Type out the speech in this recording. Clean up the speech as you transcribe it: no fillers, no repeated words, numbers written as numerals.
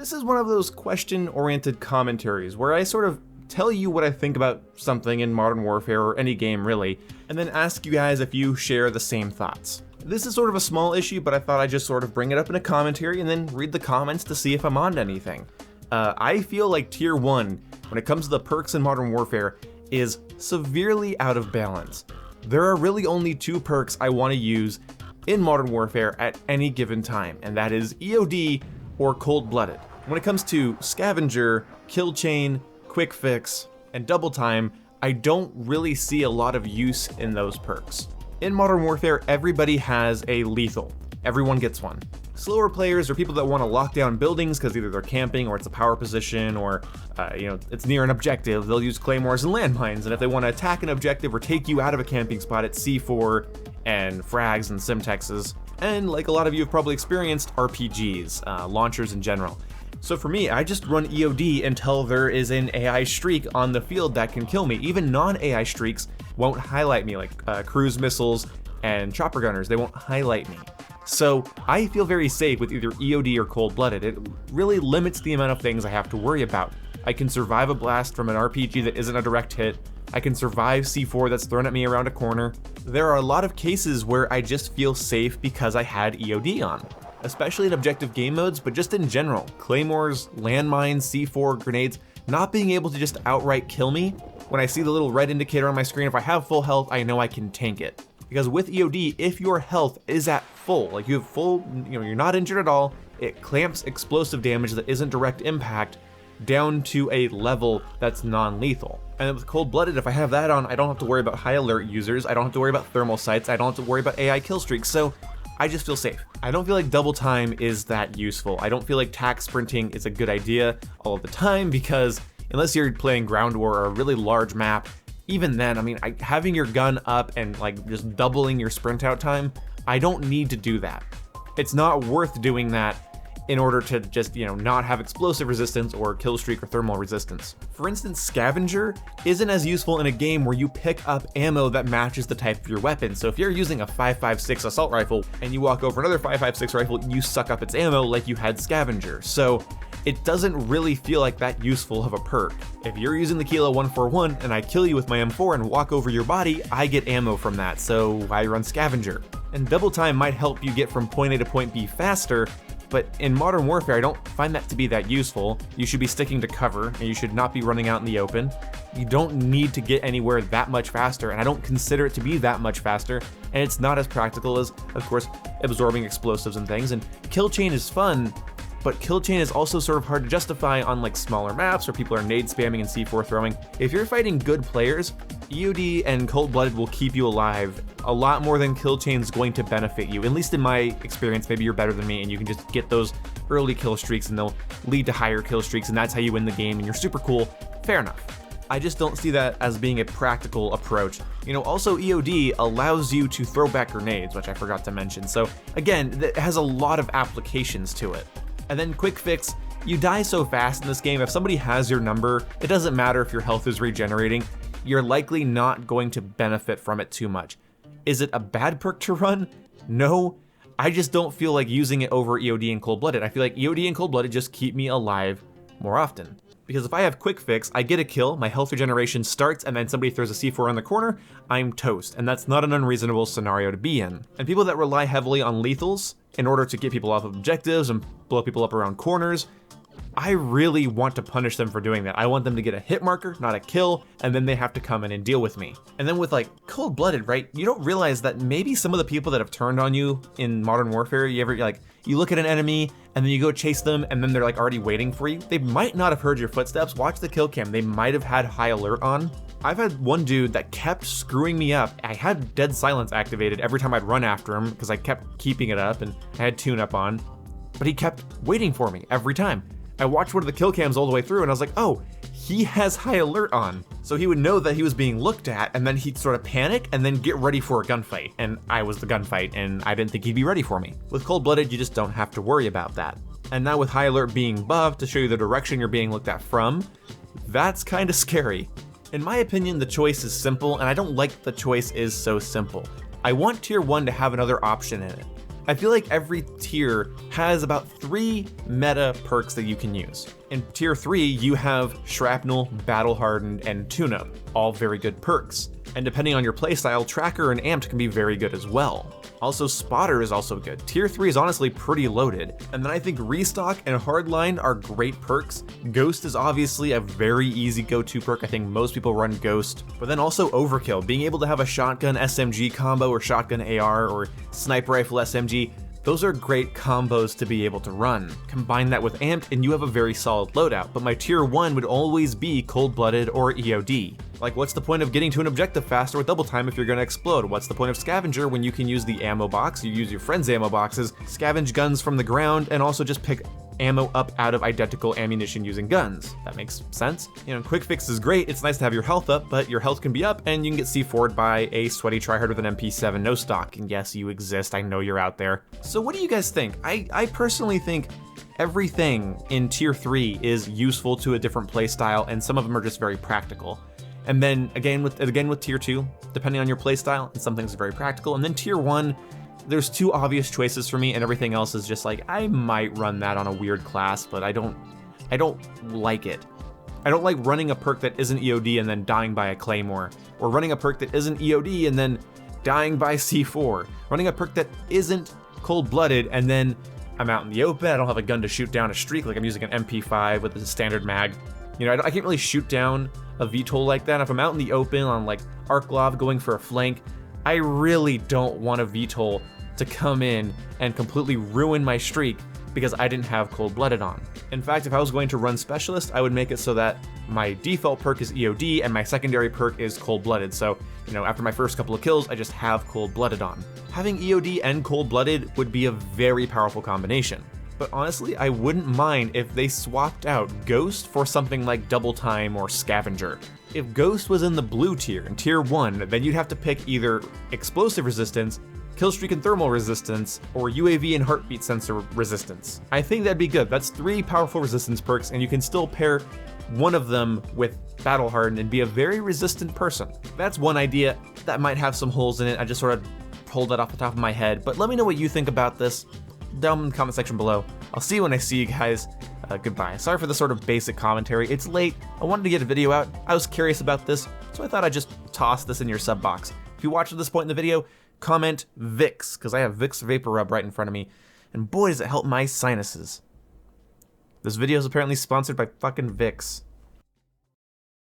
This is one of those question-oriented commentaries where I sort of tell you what I think about something in Modern Warfare or any game really, and then ask you guys if you share the same thoughts. This is sort of a small issue, but I thought I'd just sort of bring it up in a commentary and then read the comments to see if I'm on to anything. I feel like Tier 1, when it comes to the perks in Modern Warfare, is severely out of balance. There are really only 2 perks I want to use in Modern Warfare at any given time, and that is EOD or Cold-Blooded. When it comes to Scavenger, Kill Chain, Quick Fix, and Double Time, I don't really see a lot of use in those perks. In Modern Warfare, everybody has a lethal. Everyone gets one. Slower players or people that want to lock down buildings because either they're camping or it's a power position or it's near an objective, they'll use claymores and landmines, and if they want to attack an objective or take you out of a camping spot, it's C4 and frags and simtexes, and like a lot of you have probably experienced, RPGs, launchers in general. So for me, I just run EOD until there is an AI streak on the field that can kill me. Even non-AI streaks won't highlight me, like cruise missiles and chopper gunners, they won't highlight me. So I feel very safe with either EOD or Cold-Blooded. It really limits the amount of things I have to worry about. I can survive a blast from an RPG that isn't a direct hit. I can survive C4 that's thrown at me around a corner. There are a lot of cases where I just feel safe because I had EOD on, especially in objective game modes, but just in general. Claymores, landmines, C4, grenades, not being able to just outright kill me. When I see the little red indicator on my screen, if I have full health, I know I can tank it. Because with EOD, if your health is at full, like you have full, you're not injured at all, it clamps explosive damage that isn't direct impact down to a level that's non-lethal. And with Cold-Blooded, if I have that on, I don't have to worry about high alert users, I don't have to worry about thermal sights, I don't have to worry about AI kill streaks, so I just feel safe. I don't feel like double time is that useful. I don't feel like tack sprinting is a good idea all of the time, because unless you're playing ground war or a really large map, even then, I mean, having your gun up and like just doubling your sprint out time, I don't need to do that. It's not worth doing that in order to just, not have explosive resistance or kill streak or thermal resistance. For instance, Scavenger isn't as useful in a game where you pick up ammo that matches the type of your weapon. So if you're using a 5.56 assault rifle and you walk over another 5.56 rifle, you suck up its ammo like you had Scavenger. So it doesn't really feel like that useful of a perk. If you're using the Kilo 141 and I kill you with my M4 and walk over your body, I get ammo from that, so I run Scavenger. And double time might help you get from point A to point B faster, but in Modern Warfare, I don't find that to be that useful. You should be sticking to cover, and you should not be running out in the open. You don't need to get anywhere that much faster, and I don't consider it to be that much faster, and it's not as practical as, of course, absorbing explosives and things. And Kill Chain is fun, but Kill Chain is also sort of hard to justify on like smaller maps where people are nade spamming and C4 throwing. If you're fighting good players, EOD and Cold-Blooded will keep you alive a lot more than Kill Chain's going to benefit you. At least in my experience, maybe you're better than me and you can just get those early kill streaks and they'll lead to higher kill streaks and that's how you win the game and you're super cool. Fair enough. I just don't see that as being a practical approach. Also EOD allows you to throw back grenades, which I forgot to mention. So again, it has a lot of applications to it. And then Quick Fix, you die so fast in this game, if somebody has your number, it doesn't matter if your health is regenerating, you're likely not going to benefit from it too much. Is it a bad perk to run? No, I just don't feel like using it over EOD and Cold-Blooded. I feel like EOD and Cold-Blooded just keep me alive more often. Because if I have Quick Fix, I get a kill, my health regeneration starts, and then somebody throws a C4 on the corner, I'm toast, and that's not an unreasonable scenario to be in. And people that rely heavily on lethals in order to get people off of objectives and blow people up around corners, I really want to punish them for doing that. I want them to get a hit marker, not a kill, and then they have to come in and deal with me. And then with like Cold-Blooded, right, you don't realize that maybe some of the people that have turned on you in Modern Warfare, you look at an enemy and then you go chase them and then they're like already waiting for you. They might not have heard your footsteps. Watch the kill cam. They might have had high alert on. I've had one dude that kept screwing me up. I had dead silence activated every time I'd run after him because I kept keeping it up and I had tune up on, but he kept waiting for me every time. I watched one of the kill cams all the way through and I was like, oh, he has high alert on. So he would know that he was being looked at and then he'd sort of panic and then get ready for a gunfight. And I was the gunfight and I didn't think he'd be ready for me. With Cold-Blooded, you just don't have to worry about that. And now with high alert being buffed to show you the direction you're being looked at from, that's kind of scary. In my opinion, the choice is simple and I don't like the choice is so simple. I want Tier 1 to have another option in it. I feel like every tier has about 3 meta perks that you can use. In tier 3, you have Shrapnel, Battle Hardened, and Tune-Up, all very good perks. And depending on your playstyle, Tracker and Amped can be very good as well. Also, Spotter is also good. Tier 3 is honestly pretty loaded. And then I think Restock and Hardline are great perks. Ghost is obviously a very easy go-to perk. I think most people run Ghost. But then also Overkill, being able to have a shotgun SMG combo or shotgun AR or sniper rifle SMG, those are great combos to be able to run. Combine that with Amped and you have a very solid loadout, but my tier 1 would always be Cold-Blooded or EOD. Like, what's the point of getting to an objective faster with double time if you're gonna explode? What's the point of Scavenger when you can use the ammo box, you use your friend's ammo boxes, scavenge guns from the ground, and also just pick ammo up out of identical ammunition using guns? That makes sense. You know, Quick Fix is great, it's nice to have your health up, but your health can be up and you can get C4'd by a sweaty tryhard with an MP7 no stock. And yes, you exist, I know you're out there. So what do you guys think? I personally think everything in tier 3 is useful to a different playstyle, and some of them are just very practical. And then again with tier 2, depending on your playstyle, and some things are very practical. And then tier 1, there's 2 obvious choices for me, and everything else is just like, I might run that on a weird class, but I don't like it. I don't like running a perk that isn't EOD and then dying by a claymore, or running a perk that isn't EOD and then dying by C4, running a perk that isn't cold-blooded and then I'm out in the open, I don't have a gun to shoot down a streak, like I'm using an MP5 with a standard mag. You know, I can't really shoot down a VTOL like that. If I'm out in the open on like Arklov going for a flank, I really don't want a VTOL to come in and completely ruin my streak because I didn't have Cold-Blooded on. In fact, if I was going to run Specialist, I would make it so that my default perk is EOD and my secondary perk is Cold-Blooded. So, you know, after my first couple of kills, I just have Cold-Blooded on. Having EOD and Cold-Blooded would be a very powerful combination. But honestly, I wouldn't mind if they swapped out Ghost for something like Double Time or Scavenger. If Ghost was in the blue tier, in tier 1, then you'd have to pick either Explosive Resistance, Killstreak and Thermal Resistance, or UAV and Heartbeat Sensor Resistance. I think that'd be good. That's 3 powerful resistance perks, and you can still pair one of them with Battle Hardened and be a very resistant person. That's one idea that might have some holes in it. I just sort of pulled that off the top of my head, but let me know what you think about this down in the comment section below. I'll see you when I see you guys. Goodbye. Sorry for the sort of basic commentary. It's late. I wanted to get a video out. I was curious about this, so I thought I'd just toss this in your sub box. If you watched at this point in the video, comment Vicks, because I have Vicks Vapor Rub right in front of me, and boy does it help my sinuses. This video is apparently sponsored by fucking Vicks.